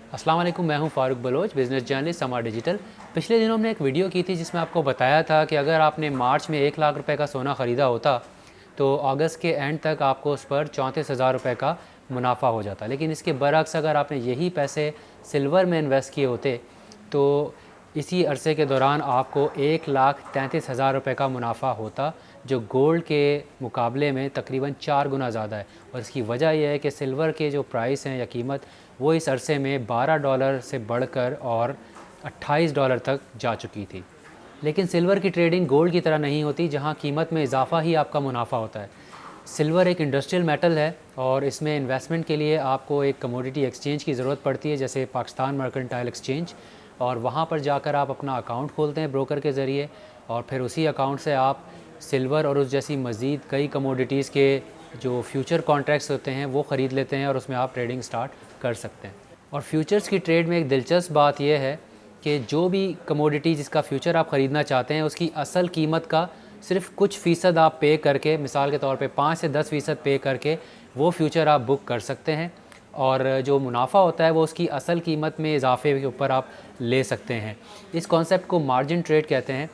अस्सलाम वालेकुम, मैं हूं फ़ारूक बलोच, बिज़नेस जर्नलिस्ट समा डिजिटल। पिछले दिनों हमने एक वीडियो की थी जिसमें आपको बताया था कि अगर आपने मार्च में 1 लाख रुपए का सोना ख़रीदा होता तो अगस्त के एंड तक आपको उस पर 34,000 रुपये का मुनाफा हो जाता। लेकिन इसके बरअक्स अगर आपने यही पैसे सिल्वर में इन्वेस्ट किए होते तो इसी अरसे के दौरान आपको 1,33,000 रुपये का मुनाफा होता, जो गोल्ड के मुकाबले में तकरीबन 4 गुना ज़्यादा है। और इसकी वजह यह है कि सिल्वर के जो प्राइस हैं या कीमत वो इस अरसे में $12 से बढ़कर और $28 तक जा चुकी थी। लेकिन सिल्वर की ट्रेडिंग गोल्ड की तरह नहीं होती, जहां कीमत में इजाफा ही आपका मुनाफा होता है। सिल्वर एक इंडस्ट्रियल मेटल है और इसमें इन्वेस्टमेंट के लिए आपको एक कमोडिटी एक्सचेंज की ज़रूरत पड़ती है, जैसे पाकिस्तान मर्केंटाइल एक्सचेंज, और वहाँ पर जाकर आप अपना अकाउंट खोलते हैं ब्रोकर के ज़रिए, और फिर उसी अकाउंट से आप सिल्वर और उस जैसी मज़ीद कई कमोडिटीज़ के जो फ्यूचर कॉन्ट्रैक्ट्स होते हैं वो ख़रीद लेते हैं और उसमें आप ट्रेडिंग स्टार्ट कर सकते हैं। और फ्यूचर्स की ट्रेड में एक दिलचस्प बात यह है कि जो भी कमोडिटी जिसका फ्यूचर आप ख़रीदना चाहते हैं उसकी असल कीमत का सिर्फ कुछ फ़ीसद आप पे करके, मिसाल के तौर पे 5 से 10% पे करके वो फ्यूचर आप बुक कर सकते हैं, और जो मुनाफा होता है वो उसकी असल कीमत में इजाफे के ऊपर आप ले सकते हैं। इस कॉन्सेप्ट को मार्जिन ट्रेड कहते हैं।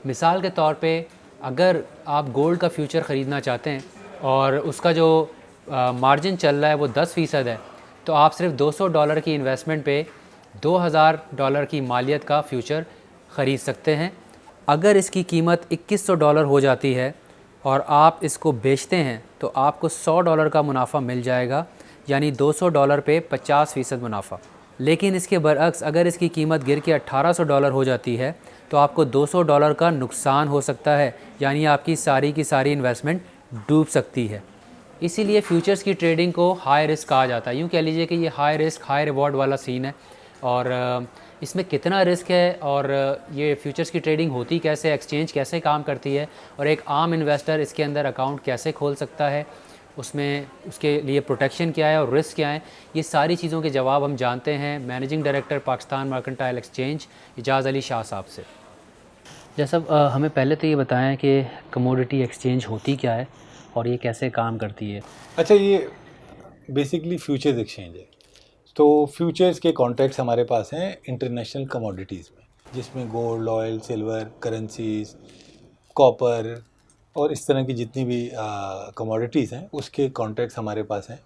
मिसाल के तौर पे अगर आप गोल्ड का फ्यूचर ख़रीदना चाहते हैं और उसका जो मार्जिन चल रहा है वो 10% है, तो आप सिर्फ $200 की इन्वेस्टमेंट पे $2,000 की मालियत का फ्यूचर ख़रीद सकते हैं। अगर इसकी कीमत $2,100 हो जाती है और आप इसको बेचते हैं तो आपको $100 का मुनाफा मिल जाएगा, यानी $200 पे 50% मुनाफा। लेकिन इसके बरअक्स अगर इसकी कीमत गिर के $1,800 हो जाती है तो आपको $200 का नुकसान हो सकता है, यानी आपकी सारी की सारी इन्वेस्टमेंट डूब सकती है। इसीलिए फ़्यूचर्स की ट्रेडिंग को हाई रिस्क कहा जाता है। यूँ कह लीजिए कि ये हाई रिस्क हाई रिवॉर्ड वाला सीन है। और इसमें कितना रिस्क है और ये फ़्यूचर्स की ट्रेडिंग होती कैसे, एक्सचेंज कैसे काम करती है, और एक आम इन्वेस्टर इसके अंदर अकाउंट कैसे खोल सकता है, उसमें उसके लिए प्रोटेक्शन क्या है और रिस्क क्या है, ये सारी चीज़ों के जवाब हम जानते हैं managing director Pakistan mercantile exchange Ejaz Ali Shah साहब से। जैसा हमें पहले तो ये बताएं कि कमोडिटी एक्सचेंज होती क्या है और ये कैसे काम करती है। अच्छा, ये बेसिकली फ्यूचर्स एक्सचेंज है। तो फ्यूचर्स के कॉन्ट्रैक्ट्स हमारे पास हैं इंटरनेशनल कमोडिटीज़ में, जिसमें gold, oil, silver, currencies, copper और इस तरह की जितनी भी कमोडिटीज़ हैं उसके कॉन्ट्रैक्ट्स हमारे पास हैं।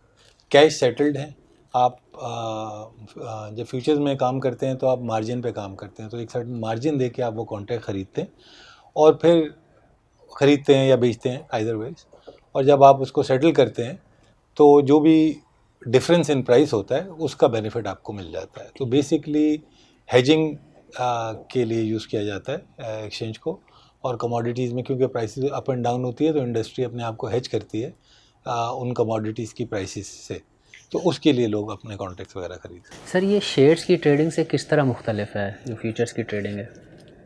कैश सेटल्ड हैं। आप जब फ्यूचर्स में काम करते हैं तो आप मार्जिन पे काम करते हैं, तो एक सर्टेन मार्जिन दे के आप वो कॉन्ट्रैक्ट ख़रीदते हैं और फिर ख़रीदते हैं या बेचते हैं, आइदर वेज। और जब आप उसको सेटल करते हैं तो जो भी डिफरेंस इन प्राइस होता है उसका बेनिफिट आपको मिल जाता है। तो बेसिकली हेजिंग के लिए यूज़ किया जाता है एक्सचेंज को। और कमोडिटीज़ में क्योंकि प्राइसेस अप एंड डाउन होती है तो इंडस्ट्री अपने आप को हेज करती है उन कमोडिटीज़ की प्राइसेस से, तो उसके लिए लोग अपने कॉन्ट्रैक्ट्स वगैरह खरीदते हैं। सर, ये शेयर्स की ट्रेडिंग से किस तरह मुख्तलिफ है जो फ्यूचर्स की ट्रेडिंग है?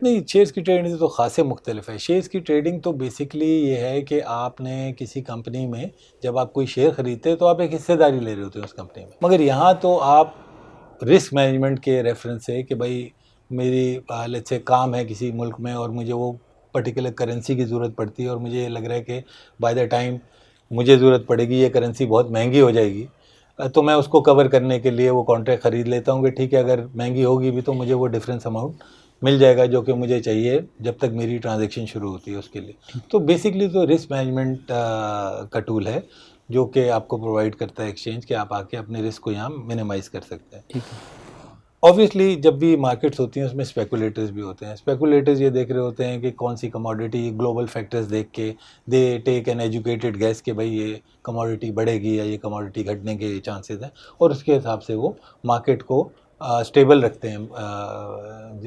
नहीं, शेयर्स की ट्रेडिंग से तो ख़ासे मुख्तलिफ है। शेयर्स की ट्रेडिंग तो बेसिकली ये है कि आपने किसी कंपनी में जब आप कोई शेयर ख़रीदते हैं तो आप एक हिस्सेदारी ले रहे होते हैं उस कंपनी में। मगर यहाँ तो आप रिस्क मैनेजमेंट के रेफरेंस से कि भाई मेरी लेट्स से काम है किसी मुल्क में और मुझे वो पर्टिकुलर करेंसी की ज़रूरत पड़ती है और मुझे ये लग रहा है कि बाय द टाइम मुझे ज़रूरत पड़ेगी ये करेंसी बहुत महंगी हो जाएगी, तो मैं उसको कवर करने के लिए वो कॉन्ट्रैक्ट ख़रीद लेता हूँ कि ठीक है, अगर महंगी होगी भी तो मुझे वो डिफरेंस अमाउंट मिल जाएगा जो कि मुझे चाहिए जब तक मेरी ट्रांजैक्शन शुरू होती है उसके लिए। तो बेसिकली तो रिस्क मैनेजमेंट का टूल है जो कि आपको प्रोवाइड करता है एक्सचेंज, कि आप आके अपने रिस्क को यहाँ मिनिमाइज़ कर सकते हैं। ठीक है। ऑब्वियसली जब भी मार्केट्स होती हैं उसमें स्पेकुलेटर्स भी होते हैं। स्पेकुलेटर्स ये देख रहे होते हैं कि कौन सी कमोडिटी, ग्लोबल फैक्टर्स देख के they take an educated guess कि भाई ये कमोडिटी बढ़ेगी या ये कमोडिटी घटने के चांसेस हैं, और उसके हिसाब से वो मार्केट को स्टेबल रखते हैं।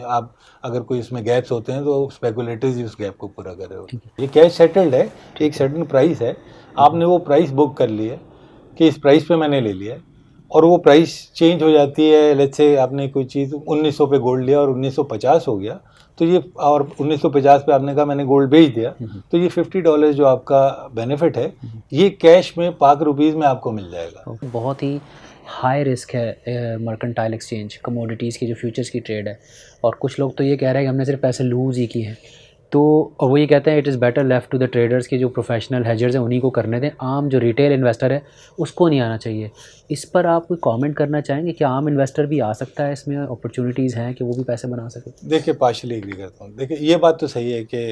आप अगर कोई इसमें गैप्स होते हैं तो स्पेकुलेटर्स ही उस गैप को पूरा कर रहे होते हैं। ये कैश सेटल्ड है, एक सर्टेन प्राइस है, आपने वो प्राइस बुक कर ली है कि इस प्राइस पे मैंने ले लिया है, और वो प्राइस चेंज हो जाती है। लेट्स से आपने कोई चीज़ 1900 पे गोल्ड लिया और 1950 हो गया, तो ये, और 1950 पे आपने कहा मैंने गोल्ड बेच दिया, तो ये $50 जो आपका बेनिफिट है ये कैश में पाक रुपीज़ में आपको मिल जाएगा। बहुत ही हाई रिस्क है मर्केंटाइल एक्सचेंज कमोडिटीज़ की जो फ्यूचर्स की ट्रेड है, और कुछ लोग तो ये कह रहे हैं कि हमने सिर्फ पैसे लूज़ ही किए हैं। तो और वो ये कहते हैं it is better left to the traders के जो प्रोफेशनल हेजर्स हैं उन्हीं को करने दें, आम जो रिटेल इन्वेस्टर है उसको नहीं आना चाहिए। इस पर आप कोई कमेंट करना चाहेंगे कि आम इन्वेस्टर भी आ सकता है, इसमें अपॉर्चुनिटीज़ हैं कि वो भी पैसे बना सके? देखिए, पार्शली एग्री करता हूँ। देखिए, ये बात तो सही है कि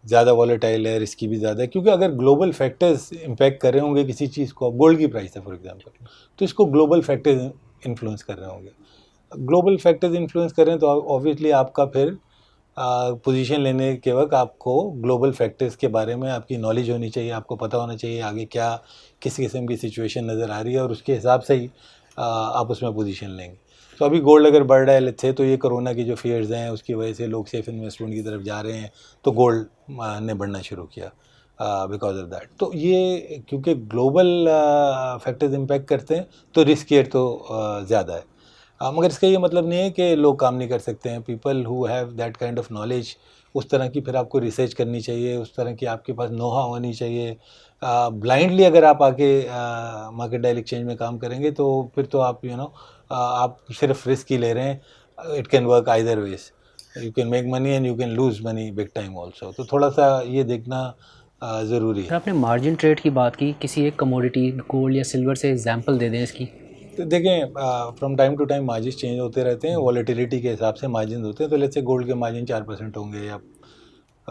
ज़्यादा वॉलेटाइल है, रिस्की भी ज़्यादा है, क्योंकि अगर ग्लोबल फैक्टर्स इम्पैक्ट कर रहे होंगे किसी चीज़ को, गोल्ड की प्राइस है फॉर एग्जांपल, तो इसको ग्लोबल फैक्टर्स इन्फ्लुएंस कर रहे होंगे। ग्लोबल फैक्टर्स इन्फ्लुएंस कर रहे हैं तो ऑब्वियसली आपका फिर पोजीशन लेने के वक्त आपको ग्लोबल फैक्टर्स के बारे में आपकी नॉलेज होनी चाहिए, आपको पता होना चाहिए आगे क्या किस किस्म की सिचुएशन नज़र आ रही है और उसके हिसाब से ही आप उसमें पोजीशन लेंगे। तो अभी गोल्ड अगर बढ़ रहा है लेट्स से, तो ये कोरोना की जो फियर्स हैं उसकी वजह से लोग सेफ इन्वेस्टमेंट की तरफ जा रहे हैं, तो गोल्ड ने बढ़ना शुरू किया बिकॉज ऑफ दैट। तो ये क्योंकि ग्लोबल फैक्टर्स इम्पैक्ट करते हैं तो रिस्क केयर तो ज़्यादा है। मगर इसका ये मतलब नहीं है कि लोग काम नहीं कर सकते हैं। People who have that kind of knowledge, उस तरह की फिर आपको रिसर्च करनी चाहिए, उस तरह की आपके पास नो-हाउ होनी चाहिए। ब्लाइंडली अगर आप आके मार्केट डायल एक्सचेंज में काम करेंगे तो फिर तो आप आप सिर्फ रिस्क ही ले रहे हैं। It can work either ways, you can make money and you can lose money big time also. तो थोड़ा सा ये देखना ज़रूरी है। आपने मार्जिन ट्रेड की बात की, किसी एक कमोडिटी गोल्ड या सिल्वर से एग्जांपल दे दें इसकी। तो देखें, from time to time margin change होते रहते हैं, वॉलेटिलिटी के हिसाब से मार्जिन होते हैं। तो लेट्स से गोल्ड के मार्जिन 4% होंगे या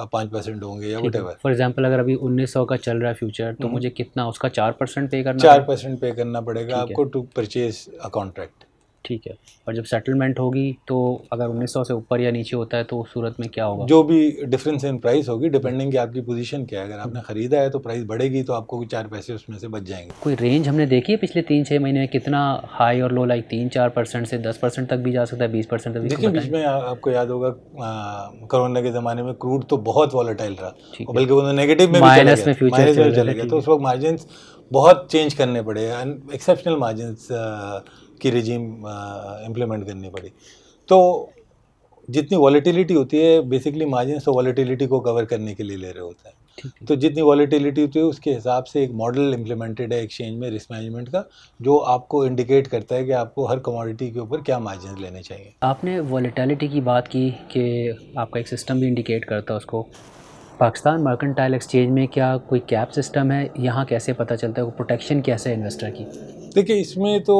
5% होंगे या वट एवर। फॉर एग्जांपल अगर अभी 1900 का चल रहा है फ्यूचर, तो मुझे कितना उसका 4% पे करना 4% पे करना पड़ेगा आपको टू परचेज अ कॉन्ट्रैक्ट। ठीक है। और जब सेटलमेंट होगी तो अगर 1900 से ऊपर या नीचे होता है तो उस सूरत में क्या होगा? जो भी डिफरेंस इन प्राइस होगी डिपेंडिंग कि आपकी पोजीशन क्या है। अगर आपने ख़रीदा है तो प्राइस बढ़ेगी तो आपको 4 पैसे उसमें से बच जाएंगे। कोई रेंज हमने देखी है पिछले 3-6 महीने में कितना हाई और लो, लाइक 3-4% से 10% तक भी जा सकता है, 20% तक भी? देखिए, बीच में आपको याद होगा कोरोना के ज़माने में क्रूड तो बहुत वॉलेटाइल रहा, और बल्कि वो नेगेटिव में भी चला गया, माइनस में चला गया। तो उस वक्त मार्जिन्स बहुत चेंज करने पड़े, एक्सेप्शनल मार्जिन्स की रिजीम इम्प्लीमेंट करनी पड़ी। तो जितनी वॉलेटिलिटी होती है बेसिकली मार्जिन्स तो वॉलेटिलिटी को कवर करने के लिए ले रहे होते हैं। तो जितनी वॉलेटिलिटी होती है उसके हिसाब से एक मॉडल इम्प्लीमेंटेड है एक्सचेंज में रिस्क मैनेजमेंट का, जो आपको इंडिकेट करता है कि आपको हर कमोडिटी के ऊपर क्या मार्जिन लेने चाहिए। आपने वॉलेटिलिटी की बात की कि आपका एक सिस्टम भी इंडिकेट करता है उसको। पाकिस्तान मर्केंटाइल एक्सचेंज में क्या कोई कैप सिस्टम है? यहाँ कैसे पता चलता है? प्रोटेक्शन कैसे है इन्वेस्टर की? देखिए, इसमें तो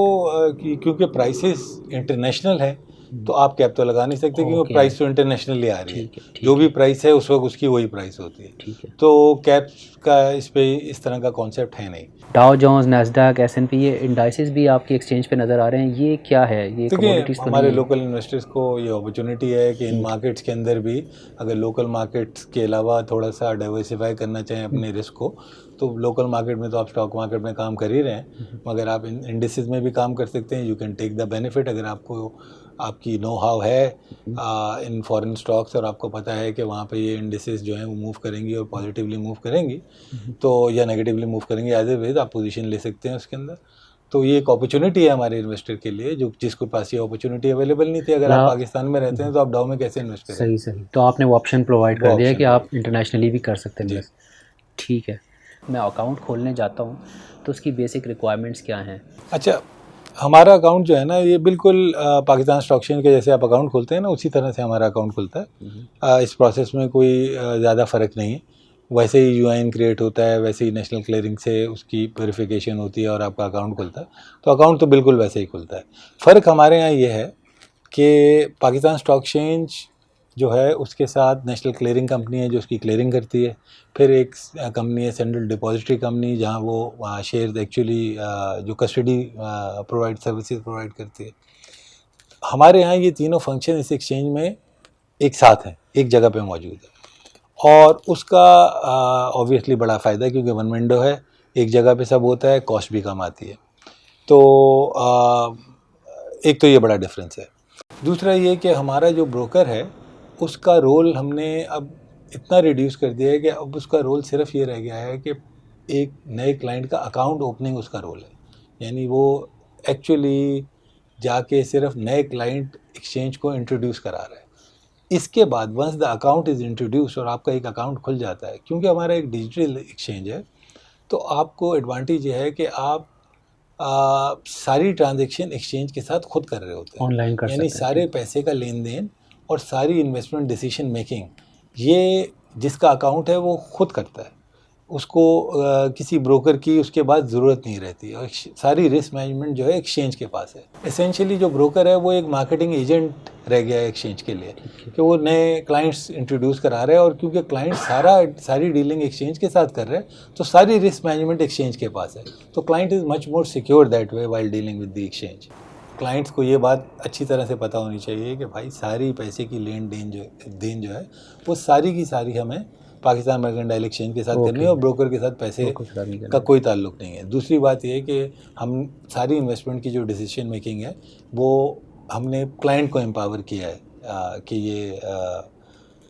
क्योंकि प्राइसेस इंटरनेशनल है तो आप कैप तो लगा नहीं सकते, क्योंकि प्राइस तो इंटरनेशनली आ रही है। जो भी प्राइस है उस वक्त उसकी वही प्राइस होती है। ठीक है। तो कैप का इस पे इस तरह का कॉन्सेप्ट है नहीं। डाउ जोन्स, नैस्डैक, S&P, ये इंडाइसेस भी आपकी एक्सचेंज पे नज़र आ रहे हैं, ये क्या है? ये कमोडिटीज़ तो हमारे लोकल इन्वेस्टर्स को ये अपॉर्चुनिटी है कि इन मार्केट्स के अंदर भी अगर लोकल मार्केट्स के अलावा थोड़ा सा डाइवर्सिफाई करना चाहें अपने रिस्क को, तो लोकल मार्केट में तो आप स्टॉक मार्केट में काम कर ही रहे हैं, मगर आप इंडिसेस में भी काम कर सकते हैं। You can take the benefit अगर आपको आपकी नो हाउ है इन फॉरेन स्टॉक्स और आपको पता है कि वहाँ पे ये इंडिसेस जो हैं वो मूव करेंगी और पॉजिटिवली मूव करेंगी, तो या नेगेटिवली मूव करेंगी, एज वेज आप पोजीशन ले सकते हैं उसके अंदर। तो ये एक अपॉर्चुनिटी है हमारे इन्वेस्टर के लिए, जो जिसके पास ये अपॉर्चुनिटी अवेलेबल नहीं थी। अगर आप पाकिस्तान में रहते हैं तो आप डाउ में कैसे इन्वेस्ट करें? सही। तो आपने वो ऑप्शन प्रोवाइड कर दिया कि आप इंटरनेशनली भी कर सकते हैं। ठीक है। मैं अकाउंट खोलने जाता हूँ तो उसकी बेसिक रिक्वायरमेंट्स क्या हैं? अच्छा, हमारा अकाउंट जो है ना ये बिल्कुल पाकिस्तान स्टॉक एक्सचेंज के जैसे आप अकाउंट खोलते हैं ना उसी तरह से हमारा अकाउंट खुलता है। इस प्रोसेस में कोई ज़्यादा फ़र्क नहीं है। वैसे ही यूआईएन क्रिएट होता है, वैसे ही नेशनल क्लियरिंग से उसकी वेरिफिकेशन होती है और आपका अकाउंट खुलता है। तो अकाउंट तो बिल्कुल वैसे ही खुलता है। फ़र्क हमारे यहाँ ये है कि पाकिस्तान स्टॉक एक्सचेंज जो है उसके साथ नेशनल क्लियरिंग कंपनी है जो उसकी क्लियरिंग करती है। फिर एक कंपनी है सेंट्रल डिपॉजिटरी कंपनी, जहाँ वो शेयर एक्चुअली जो कस्टडी प्रोवाइड सर्विसेज प्रोवाइड करती है। हमारे यहाँ ये तीनों फंक्शन इस एक्सचेंज में एक साथ हैं, एक जगह पे मौजूद है, और उसका ऑब्वियसली बड़ा फ़ायदा है क्योंकि वन विंडो है, एक जगह पे सब होता है, कॉस्ट भी कम आती है। तो एक तो ये बड़ा डिफरेंस है। दूसरा ये कि हमारा जो ब्रोकर है उसका रोल हमने अब इतना रिड्यूस कर दिया है कि अब उसका रोल सिर्फ ये रह गया है कि एक नए क्लाइंट का अकाउंट ओपनिंग उसका रोल है। यानी वो एक्चुअली जाके सिर्फ नए क्लाइंट एक्सचेंज को इंट्रोड्यूस करा रहा है। इसके बाद once the account is introduce और आपका एक अकाउंट खुल जाता है, क्योंकि हमारा एक डिजिटल एक्सचेंज है, तो आपको एडवांटेज ये है कि आप सारी ट्रांजैक्शन एक्सचेंज के साथ खुद कर रहे होते हैं, ऑनलाइन कर सकते हैं। यानी सारे पैसे का लेन देन और सारी इन्वेस्टमेंट डिसीजन मेकिंग ये जिसका अकाउंट है वो खुद करता है, उसको किसी ब्रोकर की उसके बाद ज़रूरत नहीं रहती, और सारी रिस्क मैनेजमेंट जो है एक्सचेंज के पास है। एसेंशियली जो ब्रोकर है वो एक मार्केटिंग एजेंट रह गया है एक्सचेंज के लिए, कि वो नए क्लाइंट्स इंट्रोड्यूस करा रहे हैं, और क्योंकि क्लाइंट सारी डीलिंग एक्सचेंज के साथ कर रहे हैं, तो सारी रिस्क मैनेजमेंट एक्सचेंज के पास है। तो client is much more secure that way while dealing with the exchange. Clients को ये बात अच्छी तरह से पता होनी चाहिए कि भाई सारी पैसे की लेन देन जो है वो सारी की सारी हमें पाकिस्तान मर्केंटाइल एक्सचेंज के साथ करनी है, और ब्रोकर के साथ पैसे का कोई ताल्लुक नहीं है। दूसरी बात ये है कि हम सारी इन्वेस्टमेंट की जो डिसीजन मेकिंग है वो हमने क्लाइंट को एम्पावर किया है कि ये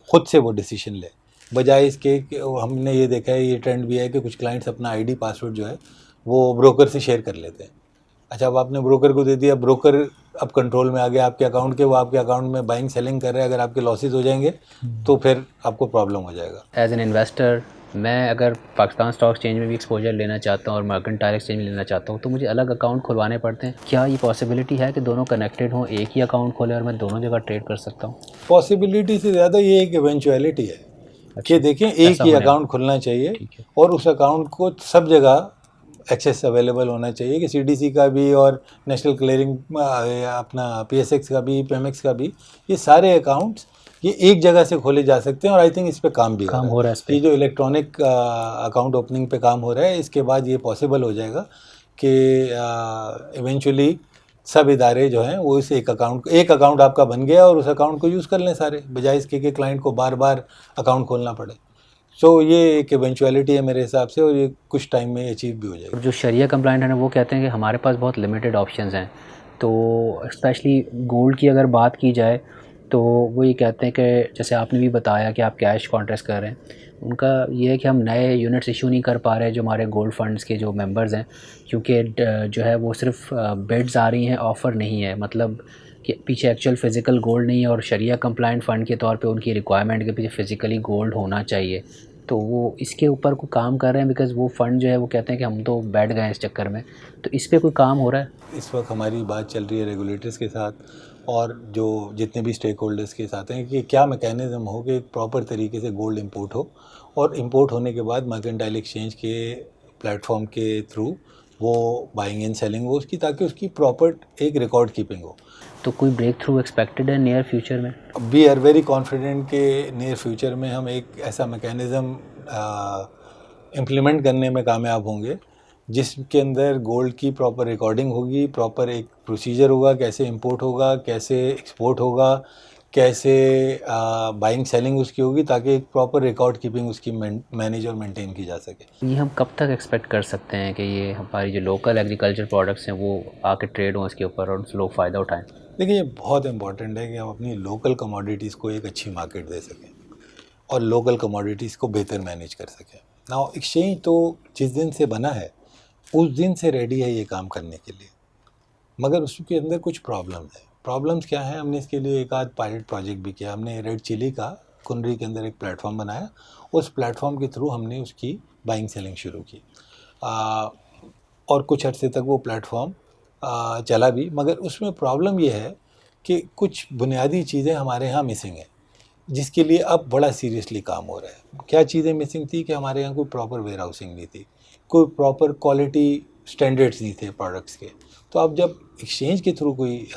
खुद से वो डिसीजन ले, बजाय इसके कि हमने ये देखा है, ये ट्रेंड भी है कि कुछ क्लाइंट्स अपना आईडी पासवर्ड जो है वो ब्रोकर से शेयर कर लेते हैं। अच्छा, अब आपने ब्रोकर को दे दिया, ब्रोकर अब कंट्रोल में आ गया आपके अकाउंट के, वो आपके अकाउंट में बाइंग सेलिंग कर रहे हैं, अगर आपके लॉसेज हो जाएंगे तो फिर आपको प्रॉब्लम हो जाएगा। एज एन इन्वेस्टर मैं अगर पाकिस्तान स्टॉक एक्सचेंज में भी एक्सपोजर लेना चाहता हूँ और मर्केंटाइल एक्सचेंज में लेना चाहता हूँ, तो मुझे अलग अकाउंट खुलवाने पड़ते हैं। क्या ये पॉसिबिलिटी है कि दोनों कनेक्टेड हों, एक ही अकाउंट खोले और मैं दोनों जगह ट्रेड कर सकता हूँ? पॉसिबिलिटी से ज़्यादा ये एक इवेंचुअलिटी है कि देखें एक ही अकाउंट खुलना चाहिए, और उस अकाउंट को सब जगह एक्सेस अवेलेबल होना चाहिए, कि सीडीसी का भी और नेशनल क्लियरिंग अपना पीएसएक्स का भी, पीएमएक्स का भी, ये सारे अकाउंट्स ये एक जगह से खोले जा सकते हैं। और आई थिंक इस पे काम भी हो रहा है। ये जो इलेक्ट्रॉनिक अकाउंट ओपनिंग पे काम हो रहा है, इसके बाद ये पॉसिबल हो जाएगा कि इवेंचुअली सब इदारे जो हैं वो इस एक अकाउंट आपका बन गया और उस अकाउंट को यूज़ कर लें सारे, बजाय इसके कि क्लाइंट को बार बार अकाउंट खोलना पड़े। सो ये एक इवेंचुअलिटी है मेरे हिसाब से, और ये कुछ टाइम में अचीव भी हो जाएगा। जो शरिया कंप्लाइंट है ना, वो कहते हैं कि हमारे पास बहुत लिमिटेड ऑप्शंस हैं। तो स्पेशली गोल्ड की अगर बात की जाए तो वो ये कहते हैं कि जैसे आपने भी बताया कि आप कैश कॉन्ट्रैक्ट कर रहे हैं, उनका ये है कि हम नए यूनिट्स इशू नहीं कर पा रहे जो हमारे गोल्ड फंड्स के जो मेंबर्स हैं, क्योंकि जो है वो सिर्फ बिड्स आ रही हैं, ऑफ़र नहीं है। मतलब कि पीछे एक्चुअल फ़िज़िकल गोल्ड नहीं है, और शरिया कंप्लाइंट फ़ंड के तौर पे उनकी रिक्वायरमेंट के पीछे फ़िज़िकली गोल्ड होना चाहिए। तो वो इसके ऊपर कोई काम कर रहे हैं, बिकॉज़ वो फ़ंड जो है वो कहते हैं कि हम तो बैठ गए हैं इस चक्कर में। तो इस पे कोई काम हो रहा है? इस वक्त हमारी बात चल रही है रेगुलेटर्स के साथ और जो जितने भी स्टेक होल्डर्स के साथ हैं, कि क्या मैकेनिज़्म हो कि प्रॉपर तरीके से गोल्ड इंपोर्ट हो, और इंपोर्ट होने के बाद मर्केंटाइल एक्सचेंज के प्लेटफॉर्म के थ्रू वो बाइंग एंड सेलिंग हो उसकी, ताकि उसकी प्रॉपर एक रिकॉर्ड कीपिंग हो। तो कोई ब्रेक थ्रू एक्सपेक्टेड है नियर फ्यूचर में? वी आर वेरी कॉन्फिडेंट कि नियर फ्यूचर में हम एक ऐसा मैकेनिज़्म इम्प्लीमेंट करने में कामयाब होंगे जिसके अंदर गोल्ड की प्रॉपर रिकॉर्डिंग होगी, प्रॉपर एक प्रोसीजर होगा कैसे इंपोर्ट होगा, कैसे एक्सपोर्ट होगा, कैसे बाइंग सेलिंग उसकी होगी, ताकि एक प्रॉपर रिकॉर्ड कीपिंग उसकी मैनेज और मेंटेन की जा सके। ये हम कब तक एक्सपेक्ट कर सकते हैं कि ये हमारी जो लोकल एग्रीकल्चर प्रोडक्ट्स हैं वो आके ट्रेड हों इसके ऊपर और लोग फ़ायदा उठाएं? देखिए, ये बहुत इंपॉर्टेंट है कि हम अपनी लोकल कमोडिटीज़ को एक अच्छी मार्केट दे सकें और लोकल कमोडिटीज़ को बेहतर मैनेज कर सकें। नाउ एक्सचेंज तो जिस दिन से बना है उस दिन से रेडी है ये काम करने के लिए, मगर उसके अंदर कुछ प्रॉब्लम्स हैं। प्रॉब्लम्स क्या हैं? हमने इसके लिए एक आध पायलट प्रोजेक्ट भी किया। हमने रेड चिली का कुनरी के अंदर एक प्लेटफॉर्म बनाया, उस प्लेटफॉर्म के थ्रू हमने उसकी बाइंग सेलिंग शुरू की और कुछ अर्से तक वो प्लेटफॉर्म चला भी, मगर उसमें प्रॉब्लम ये है कि कुछ बुनियादी चीज़ें हमारे यहाँ मिसिंग हैं, जिसके लिए अब बड़ा सीरियसली काम हो रहा है। क्या चीज़ें मिसिंग थी? कि हमारे यहाँ कोई प्रॉपर वेयर हाउसिंग नहीं थी, कोई प्रॉपर क्वालिटी स्टैंडर्ड्स नहीं थे प्रोडक्ट्स के। तो आप जब एक्सचेंज के थ्रू कोई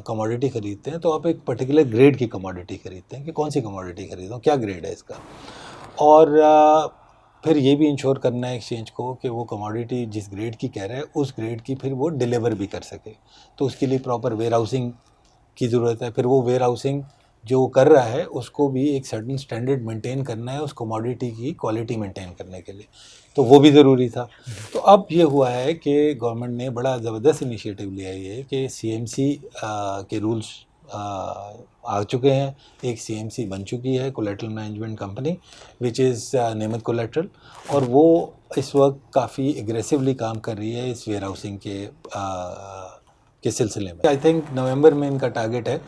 कमोडिटी ख़रीदते हैं तो आप एक पर्टिकुलर ग्रेड की कमोडिटी ख़रीदते हैं कि कौन सी कमोडिटी ख़रीदूँ, क्या ग्रेड है इसका, और फिर ये भी इंश्योर करना है एक्सचेंज को कि वो कमोडिटी जिस ग्रेड की कह रहा है उस ग्रेड की फिर वो डिलीवर भी कर सके। तो उसके लिए प्रॉपर वेयर हाउसिंग की ज़रूरत है। फिर वो वेयर हाउसिंग जो कर रहा है उसको भी एक सर्टेन स्टैंडर्ड मेंटेन करना है उस कमोडिटी की क्वालिटी मेंटेन करने के लिए, तो वो भी ज़रूरी था। तो अब ये हुआ है कि गवर्नमेंट ने बड़ा ज़बरदस्त इनिशिएटिव लिया है कि सीएमसी के रूल्स आ चुके हैं। एक सीएमसी बन चुकी है, collateral management company, which is नेमत कोलेटरल, और वो इस वक्त काफ़ी एग्रेसिवली काम कर रही है इस वेयर हाउसिंग के सिलसिले में। आई थिंक नवंबर में इनका टारगेट है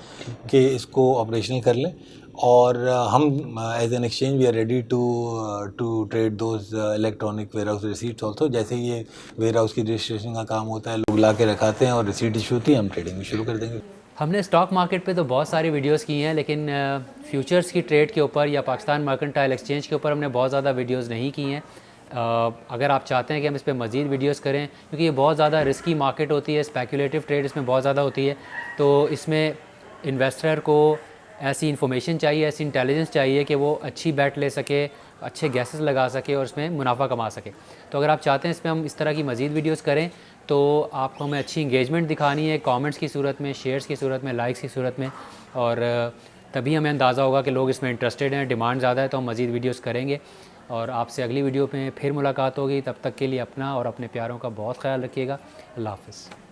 कि इसको ऑपरेशनल कर लें, और हम as an exchange we are ready to trade those electronic warehouse receipts also. जैसे ये वेयर हाउस की रजिस्ट्रेशन का काम होता है, लोग ला के रखाते हैं और रिसीट इशू होती है, हम ट्रेडिंग भी शुरू कर देंगे। हमने स्टॉक मार्केट पे तो बहुत सारी वीडियोस की हैं, लेकिन फ्यूचर्स की ट्रेड के ऊपर या पाकिस्तान मर्केंटाइल एक्सचेंज के ऊपर हमने बहुत ज़्यादा वीडियोस नहीं की हैं। अगर आप चाहते हैं कि हम इस पे मज़ीद वीडियोस करें, क्योंकि ये बहुत ज़्यादा रिस्की मार्केट होती है, स्पेकुलेटिव ट्रेड इसमें बहुत ज़्यादा होती है, तो इसमें इन्वेस्टर को ऐसी इन्फॉर्मेशन चाहिए, ऐसी इंटेलिजेंस चाहिए कि वो अच्छी बैट ले सके, अच्छे गैसेस लगा सके और इसमें मुनाफा कमा सके। तो अगर आप चाहते हैं इसमें हम इस तरह की मज़ीद वीडियोस करें, तो आपको हमें अच्छी इंगेजमेंट दिखानी है, कमेंट्स की सूरत में, शेयर्स की सूरत में, लाइक्स की सूरत में, और तभी हमें अंदाज़ा होगा कि लोग इसमें इंटरेस्टेड हैं, डिमांड ज़्यादा है, तो हम मज़ीद वीडियोस करेंगे। और आपसे अगली वीडियो में फिर मुलाकात होगी। तब तक के लिए अपना और अपने प्यारों का बहुत ख्याल रखिएगा। अल्लाह हाफ़िज़।